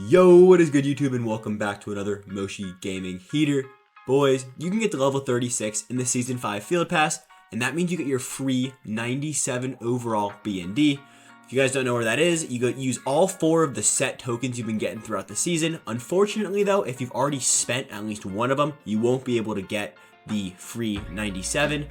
Yo, what is good YouTube, and welcome back to another Moshi Gaming Heater. Boys, you can get to level 36 in the Season 5 Field Pass, and that means you get your free 97 overall BND. If you guys don't know where that is, you use all 4 of the set tokens you've been getting throughout the season. Unfortunately though, if you've already spent at least one of them, you won't be able to get the free 97.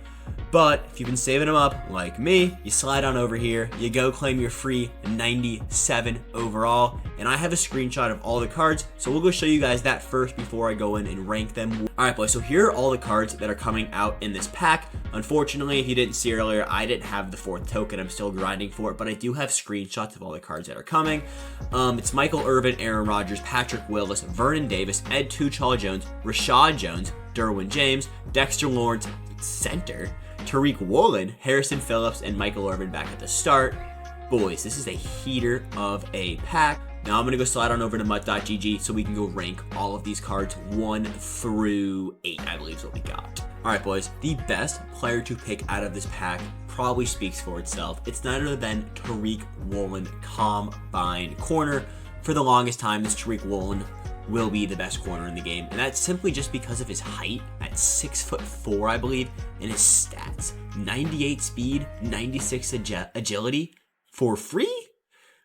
But if you've been saving them up like me, you slide on over here, you go claim your free 97 overall, and I have a screenshot of all the cards, so we'll go show you guys that first before I go in and rank them. Alright boys, so here are all the cards that are coming out in this pack. Unfortunately, if you didn't see earlier, I didn't have the 4th token, I'm still grinding for it, but I do have screenshots of all the cards that are coming. It's Michael Irvin, Aaron Rodgers, Patrick Willis, Vernon Davis, Ed Tuchel Jones, Rashad Jones, Derwin James, Dexter Lawrence, center, Tariq Woolen, Harrison Phillips, and Michael Irvin back at the start. Boys, this is a heater of a pack. Now I'm going to go slide on over to mutt.gg so we can go rank all of these cards 1 through 8, I believe is what we got. Alright boys, the best player to pick out of this pack probably speaks for itself. It's none other than Tariq Woolen, Combine Corner. For the longest time, this Tariq Woolen will be the best corner in the game, and that's simply just because of his height at 6'4", I believe, and his stats: 98 speed, 96 agility for free.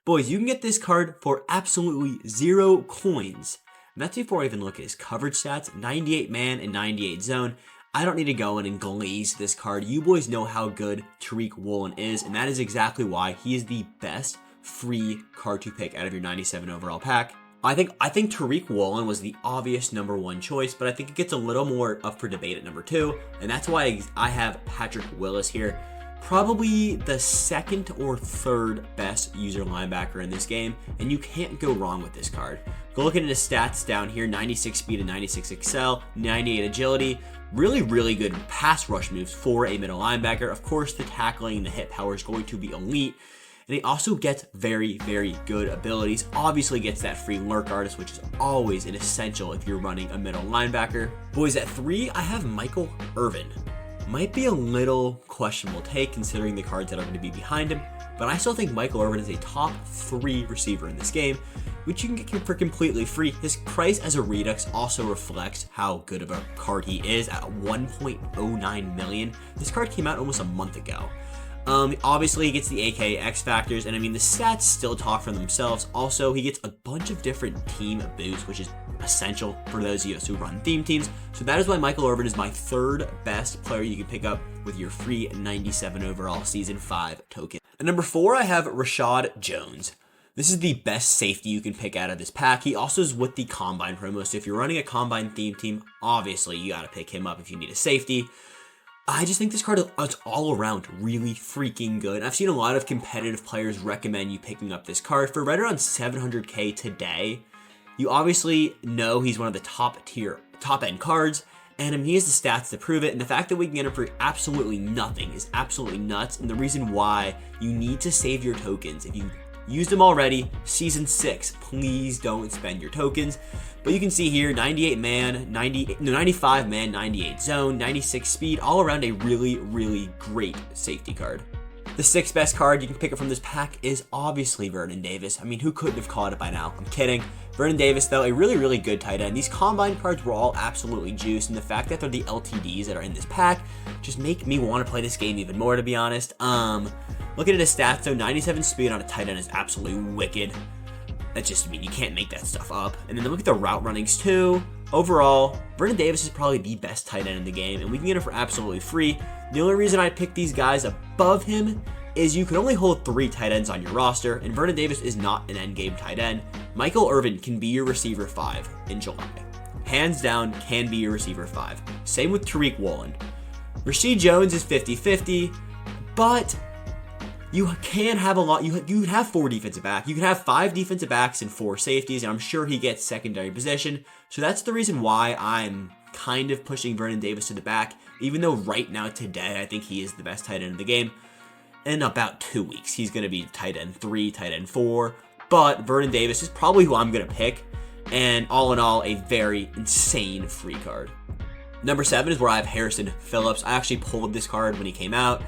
Boys, you can get this card for absolutely 0 coins. And that's before I even look at his coverage stats: 98 man and 98 zone. I don't need to go in and glaze this card. You boys know how good Tariq Woolen is, and that is exactly why he is the best free card to pick out of your 97 overall pack. I think Tariq Woolen was the obvious #1 choice, but I think it gets a little more up for debate at #2, and that's why I have Patrick Willis here. Probably the 2nd or 3rd best user linebacker in this game, and you can't go wrong with this card. Go look at his stats down here: 96 speed and 96 excel, 98 agility. Really good pass rush moves for a middle linebacker. Of course, the tackling and the hit power is going to be elite. And he also gets very good abilities. Obviously gets that free lurk artist, which is always an essential if you're running a middle linebacker. Boys, at 3, I have Michael Irvin. Might be a little questionable take considering the cards that are going to be behind him, but I still think Michael Irvin is a top 3 receiver in this game, which you can get for completely free. His price as a Redux also reflects how good of a card he is at 1.09 million. This card came out almost a month ago. Obviously he gets the AK X factors, and I mean the stats still talk for themselves. Also, he gets a bunch of different team boosts, which is essential for those of us who run theme teams. So that is why Michael Irvin is my 3rd best player you can pick up with your free 97 overall Season 5 token. At #4, I have Rashad Jones. This is the best safety you can pick out of this pack. He also is with the Combine promo, so if you're running a Combine theme team, obviously you gotta pick him up if you need a safety. I just think this card is all around really freaking good. I've seen a lot of competitive players recommend you picking up this card for right around 700k today. You obviously know he's one of the top end cards, and he has the stats to prove it, and the fact that we can get him for absolutely nothing is absolutely nuts, and the reason why you need to save your tokens. If you used them already, Season 6, please don't spend your tokens. But you can see here, 98 man, 95 man, 98 zone, 96 speed, all around a really great safety card. The 6th best card you can pick up from this pack is obviously Vernon Davis. I mean, who couldn't have caught it by now? I'm kidding. Vernon Davis, though, a really good tight end. These Combine cards were all absolutely juiced, and the fact that they're the LTDs that are in this pack just make me want to play this game even more, to be honest. Looking at his stats, though, 97 speed on a tight end is absolutely wicked. That's just, I mean, you can't make that stuff up. And then look at the route runnings too. Overall, Vernon Davis is probably the best tight end in the game, and we can get him for absolutely free. The only reason I picked these guys above him is you can only hold 3 tight ends on your roster, and Vernon Davis is not an endgame tight end. Michael Irvin can be your receiver 5 in July. Hands down, can be your receiver 5. Same with Tariq Woolen. Rashad Jones is 50-50, but you can have a lot. You have 4 defensive backs. You can have 5 defensive backs and 4 safeties, and I'm sure he gets secondary position. So that's the reason why I'm kind of pushing Vernon Davis to the back, even though right now today I think he is the best tight end in the game. In about 2 weeks, he's going to be tight end 3, tight end 4. But Vernon Davis is probably who I'm going to pick, and all in all, a very insane free card. Number 7 is where I have Harrison Phillips. I actually pulled this card when he came out,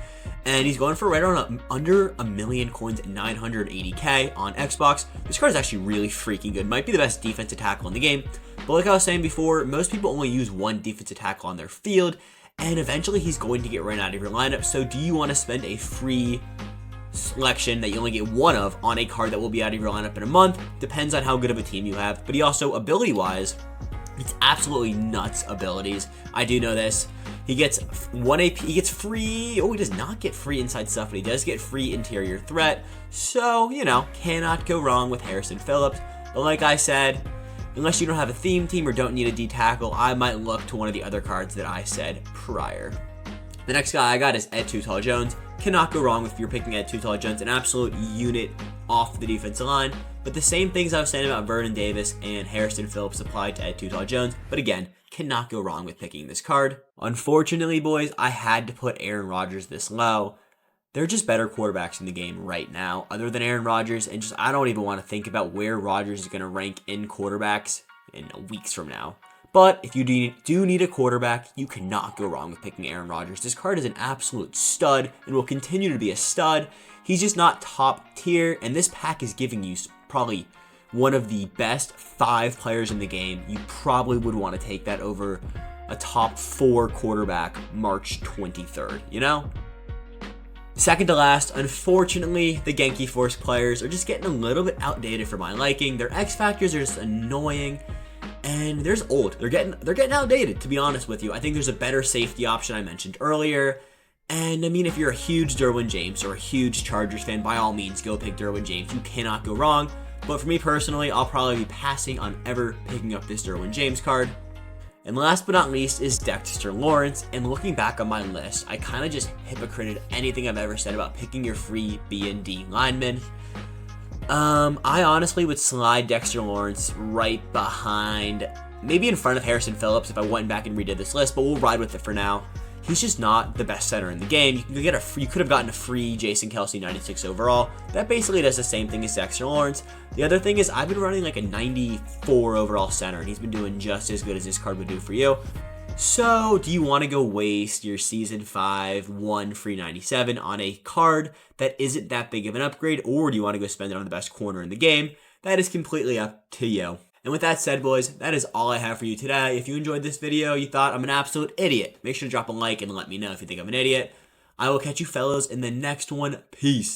and he's going for right around under a million coins, 980k on Xbox. This card is actually really freaking good. Might be the best defensive tackle in the game. But like I was saying before, most people only use one defensive tackle on their field, and eventually he's going to get run out of your lineup. So do you want to spend a free selection that you only get one of on a card that will be out of your lineup in a month? Depends on how good of a team you have. But he also, ability-wise, it's absolutely nuts abilities. I do know this. He gets 1 AP. He gets free. Oh, he does not get free inside stuff, but he does get free interior threat. So, you know, cannot go wrong with Harrison Phillips. But like I said, unless you don't have a theme team or don't need a D tackle, I might look to one of the other cards that I said prior. The next guy I got is Ed Too Tall Jones. Cannot go wrong if you're picking Ed Too Tall Jones, an absolute unit off the defensive line. But the same things I was saying about Vernon Davis and Harrison Phillips apply to Ed Too Tall Jones. But again, cannot go wrong with picking this card. Unfortunately, boys, I had to put Aaron Rodgers this low. They're just better quarterbacks in the game right now, other than Aaron Rodgers. And just, I don't even want to think about where Rodgers is going to rank in quarterbacks in weeks from now. But if you do need a quarterback, you cannot go wrong with picking Aaron Rodgers. This card is an absolute stud and will continue to be a stud. He's just not top tier, and this pack is giving you probably one of the best 5 players in the game. You probably would want to take that over a top 4 quarterback March 23rd, you know? Second to last, unfortunately, the Genki Force players are just getting a little bit outdated for my liking. Their X factors are just annoying. And they're old. They're getting outdated, to be honest with you. I think there's a better safety option I mentioned earlier. And I mean, if you're a huge Derwin James or a huge Chargers fan, by all means, go pick Derwin James. You cannot go wrong. But for me personally, I'll probably be passing on ever picking up this Derwin James card. And last but not least is Dexter Lawrence. And looking back on my list, I kind of just hypocrited anything I've ever said about picking your free B&D lineman. I honestly would slide Dexter Lawrence right behind, maybe in front of Harrison Phillips if I went back and redid this list, but we'll ride with it for now. He's just not the best center in the game. You could have gotten a free Jason Kelce 96 overall. That basically does the same thing as Dexter Lawrence. The other thing is I've been running like a 94 overall center, and he's been doing just as good as this card would do for you. So, do you want to go waste your Season 5 1 free 97 on a card that isn't that big of an upgrade, or do you want to go spend it on the best corner in the game? That is completely up to you. And with that said, boys, that is all I have for you today. If you enjoyed this video, you thought I'm an absolute idiot, make sure to drop a like and let me know if you think I'm an idiot. I will catch you fellows in the next one. Peace.